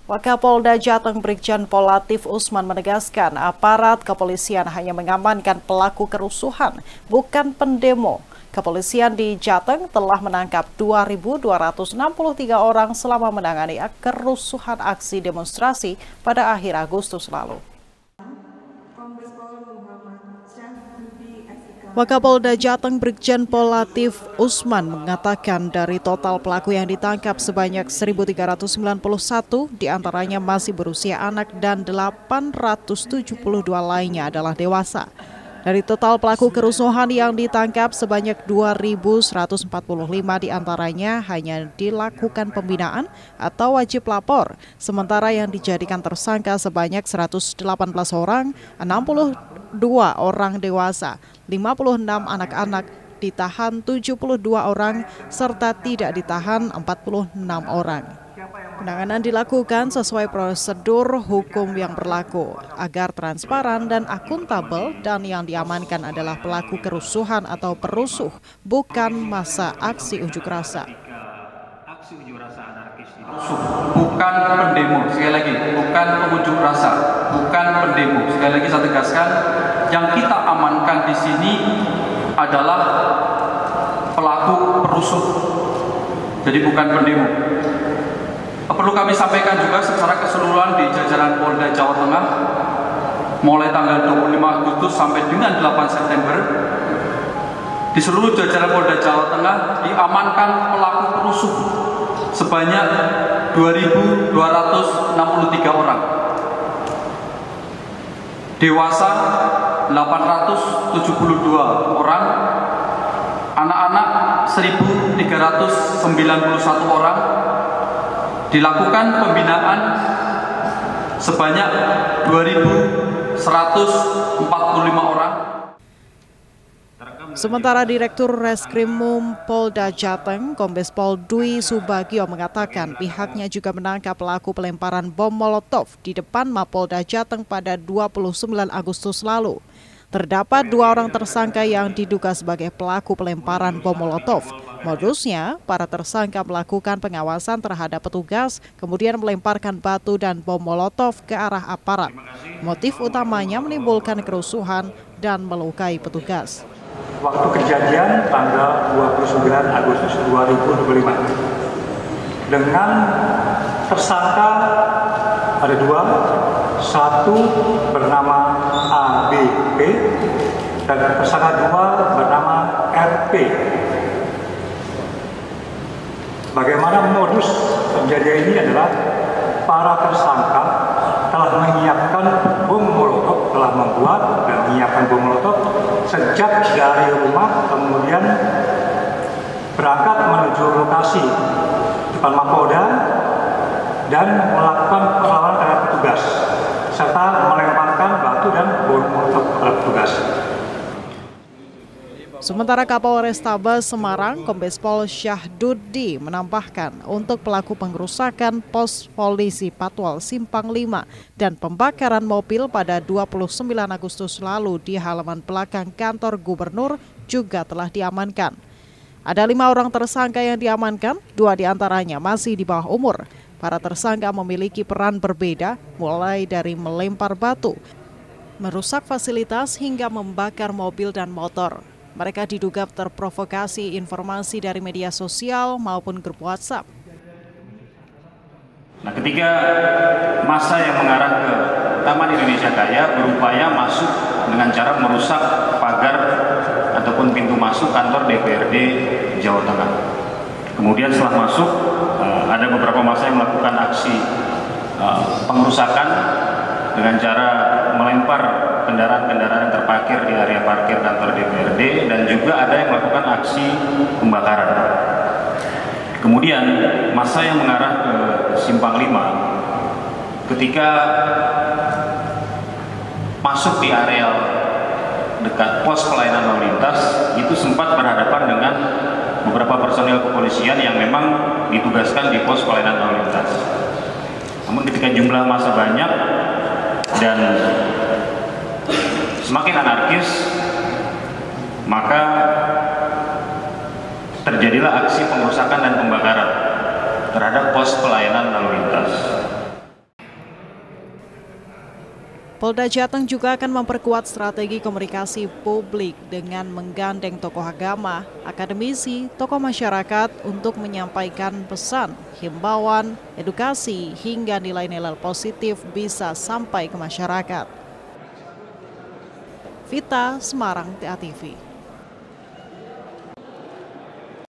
Wakapolda Jateng Brigjen Pol Latif Usman menegaskan aparat kepolisian hanya mengamankan pelaku kerusuhan, bukan pendemo. Kepolisian di Jateng telah menangkap 2.263 orang selama menangani kerusuhan aksi demonstrasi pada akhir Agustus lalu. Wakapolda Jateng Brigjen Pol Latif Usman mengatakan dari total pelaku yang ditangkap sebanyak 1.391 diantaranya masih berusia anak dan 872 lainnya adalah dewasa. Dari total pelaku kerusuhan yang ditangkap sebanyak 2.145 diantaranya hanya dilakukan pembinaan atau wajib lapor, sementara yang dijadikan tersangka sebanyak 118 orang, 62 orang dewasa, 56 anak-anak, ditahan 72 orang, serta tidak ditahan 46 orang. Penanganan dilakukan sesuai prosedur hukum yang berlaku agar transparan dan akuntabel, dan yang diamankan adalah pelaku kerusuhan atau perusuh, bukan massa aksi unjuk rasa. Bukan pendemo, sekali lagi, bukan pengunjuk rasa, bukan pendemo. Sekali lagi saya tegaskan, yang kita amankan di sini adalah pelaku perusuh, jadi bukan pendemo. Perlu kami sampaikan juga secara keseluruhan di jajaran Polda Jawa Tengah, mulai tanggal 25 Agustus sampai dengan 8 September, di seluruh jajaran Polda Jawa Tengah diamankan pelaku perusuh sebanyak 2.263 orang. Dewasa 872 orang, anak-anak 1.391 orang, dilakukan pembinaan sebanyak 2.145 orang. Sementara Direktur Reskrimum Polda Jateng, Kombes Pol Dwi Subagio mengatakan pihaknya juga menangkap pelaku pelemparan bom Molotov di depan Mapolda Jateng pada 29 Agustus lalu. Terdapat 2 orang tersangka yang diduga sebagai pelaku pelemparan bom Molotov. Modusnya, para tersangka melakukan pengawasan terhadap petugas, kemudian melemparkan batu dan bom Molotov ke arah aparat. Motif utamanya menimbulkan kerusuhan dan melukai petugas. Waktu kejadian tanggal 29 Agustus 2025. Dengan tersangka ada 2, satu bernama ABP dan tersangka 2 bernama RP. Bagaimana modus kejadian ini adalah para tersangka telah menyiapkan bom Molotov, telah membuat dan menyiapkan bom Molotov sejak dari rumah, kemudian berangkat menuju lokasi depan Mapolda dan melakukan perlawanan terhadap petugas serta melemparkan batu dan bom Molotov kepada petugas. Sementara Kapolrestabes Semarang, Kombes Pol Syahdudi menambahkan untuk pelaku pengerusakan pos polisi Patwal Simpang 5 dan pembakaran mobil pada 29 Agustus lalu di halaman belakang kantor gubernur juga telah diamankan. Ada 5 orang tersangka yang diamankan, 2 diantaranya masih di bawah umur. Para tersangka memiliki peran berbeda, mulai dari melempar batu, merusak fasilitas hingga membakar mobil dan motor. Mereka diduga terprovokasi informasi dari media sosial maupun grup WhatsApp. Nah, ketika massa yang mengarah ke Taman Indonesia Kaya berupaya masuk dengan cara merusak pagar ataupun pintu masuk kantor DPRD Jawa Tengah. Kemudian setelah masuk, ada beberapa massa yang melakukan aksi pengerusakan dengan cara melempar kendaraan-kendaraan yang terparkir di area parkir kantor DPRD, dan juga ada yang melakukan aksi pembakaran. Kemudian massa yang mengarah ke Simpang 5 ketika masuk di areal dekat pos pelayanan lalu lintas itu sempat berhadapan dengan beberapa personil kepolisian yang memang ditugaskan di pos pelayanan lalu lintas. Namun ketika jumlah massa banyak dan semakin anarkis, maka terjadilah aksi pengerusakan dan pembakaran terhadap pos pelayanan lalu lintas. Polda Jateng juga akan memperkuat strategi komunikasi publik dengan menggandeng tokoh agama, akademisi, tokoh masyarakat untuk menyampaikan pesan, himbauan, edukasi, hingga nilai-nilai positif bisa sampai ke masyarakat. Vita, Semarang, TA TV.